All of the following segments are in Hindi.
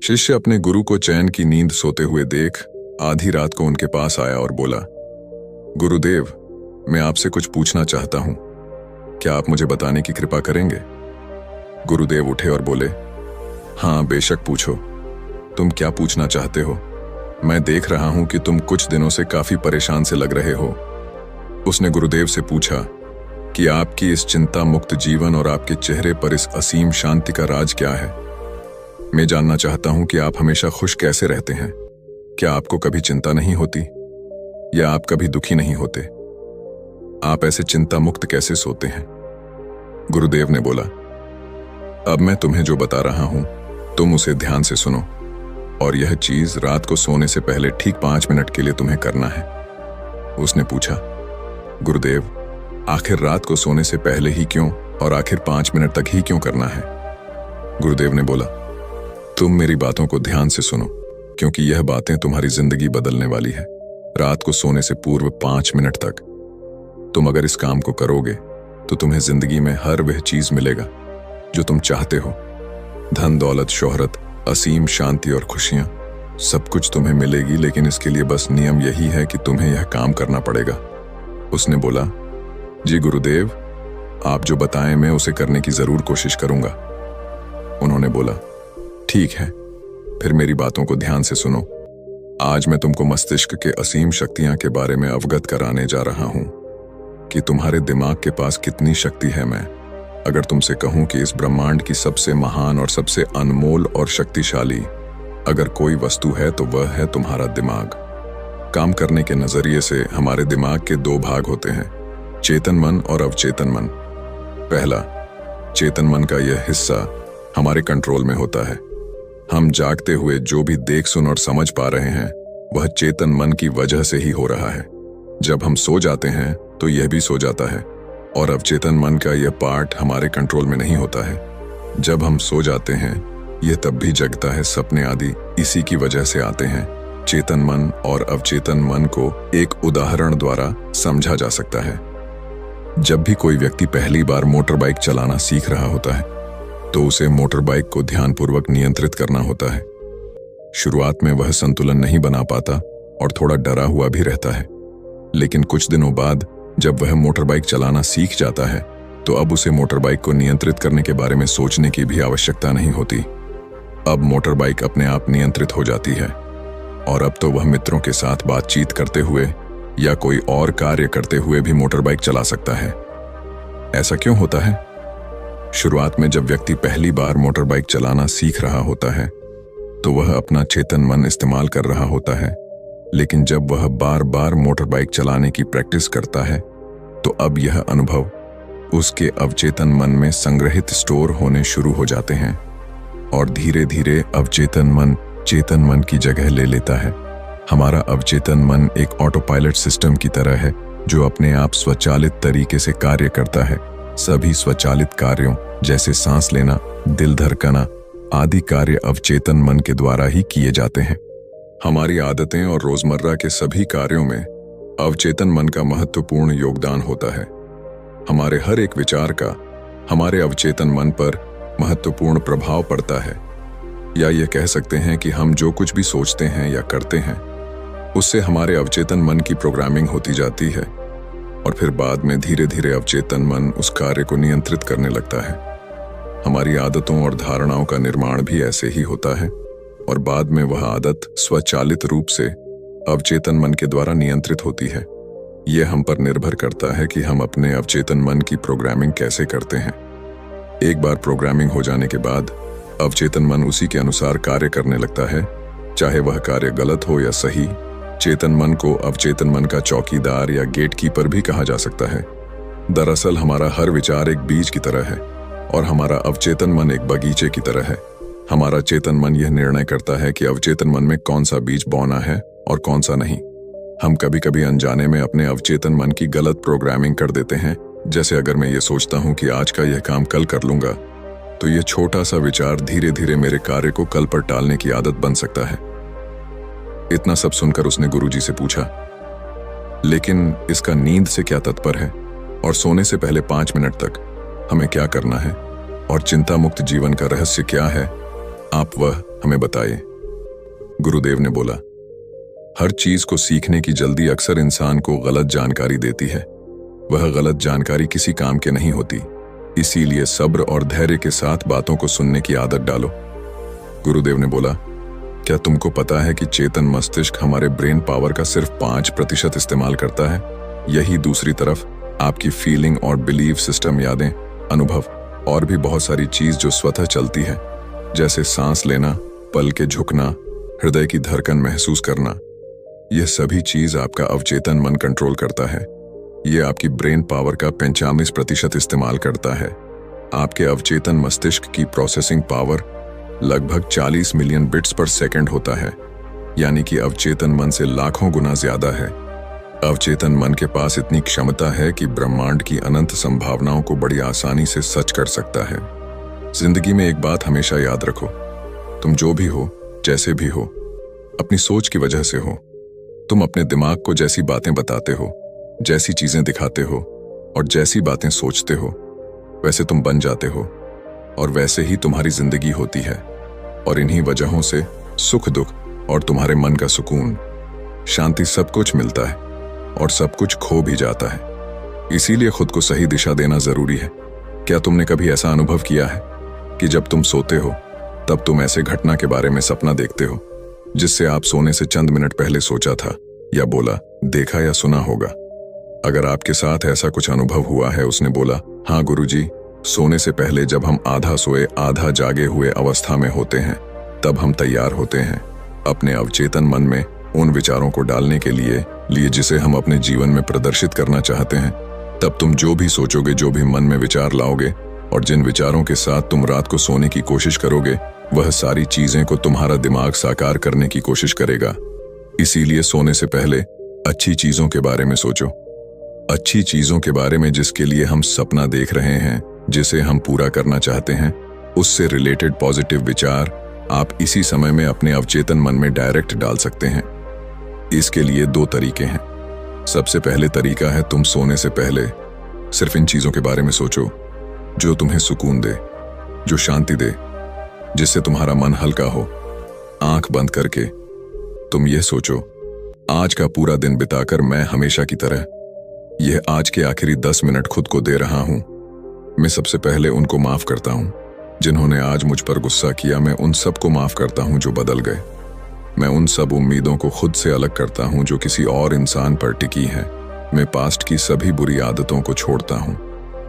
शिष्य अपने गुरु को चैन की नींद सोते हुए देख आधी रात को उनके पास आया और बोला, गुरुदेव, मैं आपसे कुछ पूछना चाहता हूं, क्या आप मुझे बताने की कृपा करेंगे? गुरुदेव उठे और बोले, हाँ बेशक पूछो, तुम क्या पूछना चाहते हो? मैं देख रहा हूं कि तुम कुछ दिनों से काफी परेशान से लग रहे हो। उसने गुरुदेव से पूछा कि आपकी इस चिंता मुक्त जीवन और आपके चेहरे पर इस असीम शांति का राज क्या है। मैं जानना चाहता हूं कि आप हमेशा खुश कैसे रहते हैं। क्या आपको कभी चिंता नहीं होती या आप कभी दुखी नहीं होते? आप ऐसे चिंता मुक्त कैसे सोते हैं? गुरुदेव ने बोला, अब मैं तुम्हें जो बता रहा हूं तुम उसे ध्यान से सुनो, और यह चीज रात को सोने से पहले ठीक 5 मिनट के लिए तुम्हें करना है। उसने पूछा, गुरुदेव, आखिर रात को सोने से पहले ही क्यों और आखिर 5 मिनट तक ही क्यों करना है? गुरुदेव ने बोला, तुम मेरी बातों को ध्यान से सुनो, क्योंकि यह बातें तुम्हारी जिंदगी बदलने वाली है। रात को सोने से पूर्व 5 मिनट तक तुम अगर इस काम को करोगे तो तुम्हें जिंदगी में हर वह चीज मिलेगा जो तुम चाहते हो। धन, दौलत, शोहरत, असीम शांति और खुशियां, सब कुछ तुम्हें मिलेगी, लेकिन इसके लिए बस नियम यही है कि तुम्हें यह काम करना पड़ेगा। उसने बोला, जी गुरुदेव, आप जो बताएं मैं उसे करने की जरूर कोशिश करूंगा। उन्होंने बोला, ठीक है, फिर मेरी बातों को ध्यान से सुनो। आज मैं तुमको मस्तिष्क के असीम शक्तियां के बारे में अवगत कराने जा रहा हूं कि तुम्हारे दिमाग के पास कितनी शक्ति है। मैं अगर तुमसे कहूं कि इस ब्रह्मांड की सबसे महान और सबसे अनमोल और शक्तिशाली अगर कोई वस्तु है तो वह है तुम्हारा दिमाग। काम करने के नजरिए से हमारे दिमाग के 2 भाग होते हैं, चेतन मन और अवचेतन मन। पहला, चेतन मन का यह हिस्सा हमारे कंट्रोल में होता है। हम जागते हुए जो भी देख, सुन और समझ पा रहे हैं वह चेतन मन की वजह से ही हो रहा है। जब हम सो जाते हैं तो यह भी सो जाता है, और अवचेतन मन का यह पार्ट हमारे कंट्रोल में नहीं होता है। जब हम सो जाते हैं यह तब भी जगता है, सपने आदि इसी की वजह से आते हैं। चेतन मन और अवचेतन मन को एक उदाहरण द्वारा समझा जा सकता है। जब भी कोई व्यक्ति पहली बार मोटर बाइक चलाना सीख रहा होता है तो उसे मोटर बाइक को ध्यानपूर्वक नियंत्रित करना होता है। शुरुआत में वह संतुलन नहीं बना पाता और थोड़ा डरा हुआ भी रहता है, लेकिन कुछ दिनों बाद जब वह मोटर बाइक चलाना सीख जाता है तो अब उसे मोटर बाइक को नियंत्रित करने के बारे में सोचने की भी आवश्यकता नहीं होती। अब मोटर बाइक अपने आप नियंत्रित हो जाती है और अब तो वह मित्रों के साथ बातचीत करते हुए या कोई और कार्य करते हुए भी मोटर बाइक चला सकता है। ऐसा क्यों होता है? शुरुआत में जब व्यक्ति पहली बार मोटर बाइक चलाना सीख रहा होता है तो वह अपना चेतन मन इस्तेमाल कर रहा होता है, लेकिन जब वह बार बार मोटर बाइक चलाने की प्रैक्टिस करता है तो अब यह अनुभव उसके अवचेतन मन में संग्रहित स्टोर होने शुरू हो जाते हैं और धीरे धीरे अवचेतन मन चेतन मन की जगह ले लेता है। हमारा अवचेतन मन एक ऑटो पायलट सिस्टम की तरह है जो अपने आप स्वचालित तरीके से कार्य करता है। सभी स्वचालित कार्यों जैसे सांस लेना, दिल धड़कना आदि कार्य अवचेतन मन के द्वारा ही किए जाते हैं। हमारी आदतें और रोजमर्रा के सभी कार्यों में अवचेतन मन का महत्वपूर्ण योगदान होता है। हमारे हर एक विचार का हमारे अवचेतन मन पर महत्वपूर्ण प्रभाव पड़ता है, या यह कह सकते हैं कि हम जो कुछ भी सोचते हैं या करते हैं उससे हमारे अवचेतन मन की प्रोग्रामिंग होती जाती है और फिर बाद में धीरे धीरे अवचेतन मन उस कार्य को नियंत्रित करने लगता है। हमारी आदतों और धारणाओं का निर्माण भी ऐसे ही होता है और बाद में वह आदत स्वचालित रूप से अवचेतन मन के द्वारा नियंत्रित होती है। यह हम पर निर्भर करता है कि हम अपने अवचेतन मन की प्रोग्रामिंग कैसे करते हैं। एक बार प्रोग्रामिंग हो जाने के बाद अवचेतन मन उसी के अनुसार कार्य करने लगता है, चाहे वह कार्य गलत हो या सही। चेतन मन को अवचेतन मन का चौकीदार या गेटकीपर भी कहा जा सकता है। दरअसल हमारा हर विचार एक बीज की तरह है और हमारा अवचेतन मन एक बगीचे की तरह है। हमारा चेतन मन यह निर्णय करता है कि अवचेतन मन में कौन सा बीज बोना है और कौन सा नहीं। हम कभी कभी अनजाने में अपने अवचेतन मन की गलत प्रोग्रामिंग कर देते हैं। जैसे अगर मैं ये सोचता हूं कि आज का यह काम कल कर लूंगा तो यह छोटा सा विचार धीरे धीरे मेरे कार्य को कल पर टालने की आदत बन सकता है। इतना सब सुनकर उसने गुरुजी से पूछा, लेकिन इसका नींद से क्या तात्पर्य है और सोने से पहले 5 मिनट तक हमें क्या करना है और चिंता मुक्त जीवन का रहस्य क्या है? आप वह हमें बताइए। गुरुदेव ने बोला, हर चीज को सीखने की जल्दी अक्सर इंसान को गलत जानकारी देती है। वह गलत जानकारी किसी काम के नहीं होती, इसीलिए सब्र और धैर्य के साथ बातों को सुनने की आदत डालो। गुरुदेव ने बोला, क्या तुमको पता है कि चेतन मस्तिष्क हमारे ब्रेन पावर का सिर्फ 5% इस्तेमाल करता है? यही दूसरी तरफ आपकी फीलिंग और बिलीव सिस्टम, यादें, अनुभव और भी बहुत सारी चीज जो स्वतः चलती है, जैसे सांस लेना, पल के झुकना, हृदय की धड़कन महसूस करना, यह सभी चीज आपका अवचेतन मन कंट्रोल करता है। यह आपकी ब्रेन पावर का 95% इस्तेमाल करता है। आपके अवचेतन मस्तिष्क की प्रोसेसिंग पावर लगभग 40 मिलियन बिट्स पर सेकंड होता है, यानी कि अवचेतन मन से लाखों गुना ज्यादा है। अवचेतन मन के पास इतनी क्षमता है कि ब्रह्मांड की अनंत संभावनाओं को बड़ी आसानी से सच कर सकता है। जिंदगी में एक बात हमेशा याद रखो, तुम जो भी हो, जैसे भी हो, अपनी सोच की वजह से हो। तुम अपने दिमाग को जैसी बातें बताते हो, जैसी चीजें दिखाते हो और जैसी बातें सोचते हो, वैसे तुम बन जाते हो और वैसे ही तुम्हारी जिंदगी होती है। और इन्हीं वजहों से सुख दुख और तुम्हारे मन का सुकून, शांति सब कुछ मिलता है और सब कुछ खो भी जाता है। इसीलिए खुद को सही दिशा देना जरूरी है। क्या तुमने कभी ऐसा अनुभव किया है कि जब तुम सोते हो तब तुम ऐसे घटना के बारे में सपना देखते हो जिससे आप सोने से चंद मिनट पहले सोचा था या बोला, देखा या सुना होगा? अगर आपके साथ ऐसा कुछ अनुभव हुआ है, उसने बोला, हाँ गुरुजी, सोने से पहले जब हम आधा सोए आधा जागे हुए अवस्था में होते हैं, तब हम तैयार होते हैं अपने अवचेतन मन में उन विचारों को डालने के लिए जिसे हम अपने जीवन में प्रदर्शित करना चाहते हैं। तब तुम जो भी सोचोगे, जो भी मन में विचार लाओगे और जिन विचारों के साथ तुम रात को सोने की कोशिश करोगे, वह सारी चीजें को तुम्हारा दिमाग साकार करने की कोशिश करेगा। इसीलिए सोने से पहले अच्छी चीजों के बारे में सोचो, अच्छी चीजों के बारे में जिसके लिए हम सपना देख रहे हैं, जिसे हम पूरा करना चाहते हैं, उससे रिलेटेड पॉजिटिव विचार आप इसी समय में अपने अवचेतन मन में डायरेक्ट डाल सकते हैं। इसके लिए 2 तरीके हैं। सबसे पहले तरीका है, तुम सोने से पहले सिर्फ इन चीजों के बारे में सोचो जो तुम्हें सुकून दे, जो शांति दे, जिससे तुम्हारा मन हल्का हो। आंख बंद करके तुम यह सोचो, आज का पूरा दिन बिताकर मैं हमेशा की तरह यह आज के आखिरी 10 मिनट खुद को दे रहा हूं। मैं सबसे पहले उनको माफ करता हूं जिन्होंने आज मुझ पर गुस्सा किया। मैं उन सबको माफ करता हूं जो बदल गए। मैं उन सब उम्मीदों को खुद से अलग करता हूं जो किसी और इंसान पर टिकी हैं। मैं पास्ट की सभी बुरी आदतों को छोड़ता हूं।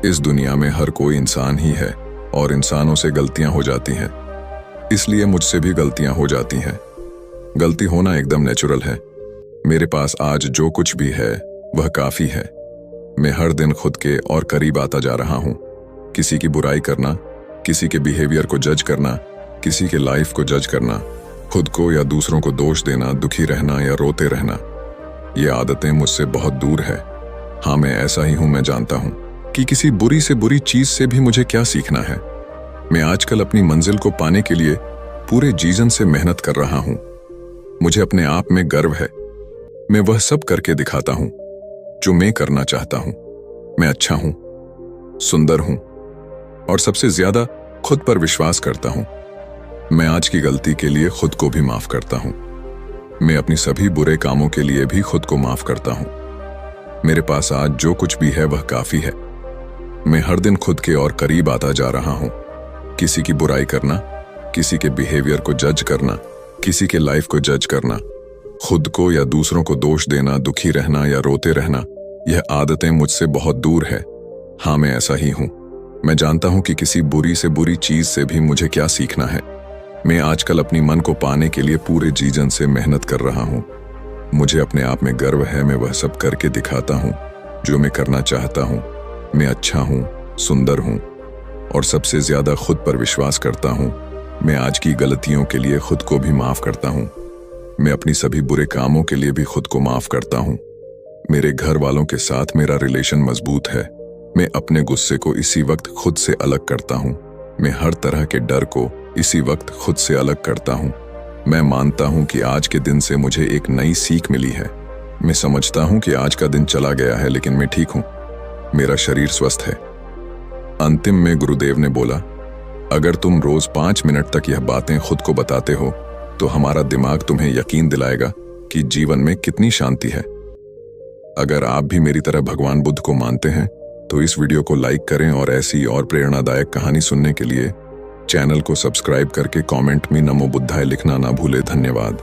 इस दुनिया में हर कोई इंसान ही है और इंसानों से गलतियां हो जाती हैं, इसलिए मुझसे भी गलतियां हो जाती हैं। गलती होना एकदम नेचुरल है। मेरे पास आज जो कुछ भी है वह काफी है। मैं हर दिन खुद के और करीब आता जा रहा हूं। किसी की बुराई करना, किसी के बिहेवियर को जज करना, किसी के लाइफ को जज करना, खुद को या दूसरों को दोष देना, दुखी रहना या रोते रहना, ये आदतें मुझसे बहुत दूर है। हाँ, मैं ऐसा ही हूं। मैं जानता हूं कि किसी बुरी से बुरी चीज से भी मुझे क्या सीखना है। मैं आजकल अपनी मंजिल को पाने के लिए पूरे जीवन से मेहनत कर रहा हूं। मुझे अपने आप में गर्व है। मैं वह सब करके दिखाता हूं जो मैं करना चाहता हूं। मैं अच्छा हूं, सुंदर हूं और सबसे ज्यादा खुद पर विश्वास करता हूं। मैं आज की गलती के लिए खुद को भी माफ करता हूं। मैं अपनी सभी बुरे कामों के लिए भी खुद को माफ करता हूं। मेरे पास आज जो कुछ भी है वह काफी है। मैं हर दिन खुद के और करीब आता जा रहा हूं। किसी की बुराई करना, किसी के बिहेवियर को जज करना, किसी के लाइफ को जज करना, खुद को या दूसरों को दोष देना, दुखी रहना या रोते रहना, यह आदतें मुझसे बहुत दूर है। हाँ, मैं ऐसा ही हूं। मैं जानता हूं कि किसी बुरी से बुरी चीज से भी मुझे क्या सीखना है। मैं आजकल अपनी मन को पाने के लिए पूरे जीवन से मेहनत कर रहा हूं। मुझे अपने आप में गर्व है। मैं वह सब करके दिखाता हूं जो मैं करना चाहता हूं। मैं अच्छा हूं, सुंदर हूं और सबसे ज्यादा खुद पर विश्वास करता हूं। मैं आज की गलतियों के लिए खुद को भी माफ करता हूं। मैं अपनी सभी बुरे कामों के लिए भी खुद को माफ करता हूं। मेरे घर वालों के साथ मेरा रिलेशन मजबूत है। मैं अपने गुस्से को इसी वक्त खुद से अलग करता हूं। मैं हर तरह के डर को इसी वक्त खुद से अलग करता हूं। मैं मानता हूं कि आज के दिन से मुझे एक नई सीख मिली है। मैं समझता हूं कि आज का दिन चला गया है लेकिन मैं ठीक हूं। मेरा शरीर स्वस्थ है। अंतिम में गुरुदेव ने बोला, अगर तुम रोज 5 मिनट तक यह बातें खुद को बताते हो तो हमारा दिमाग तुम्हें यकीन दिलाएगा कि जीवन में कितनी शांति है। अगर आप भी मेरी तरह भगवान बुद्ध को मानते हैं तो इस वीडियो को लाइक करें और ऐसी और प्रेरणादायक कहानी सुनने के लिए चैनल को सब्सक्राइब करके कमेंट में नमो बुद्धाय लिखना ना भूले। धन्यवाद।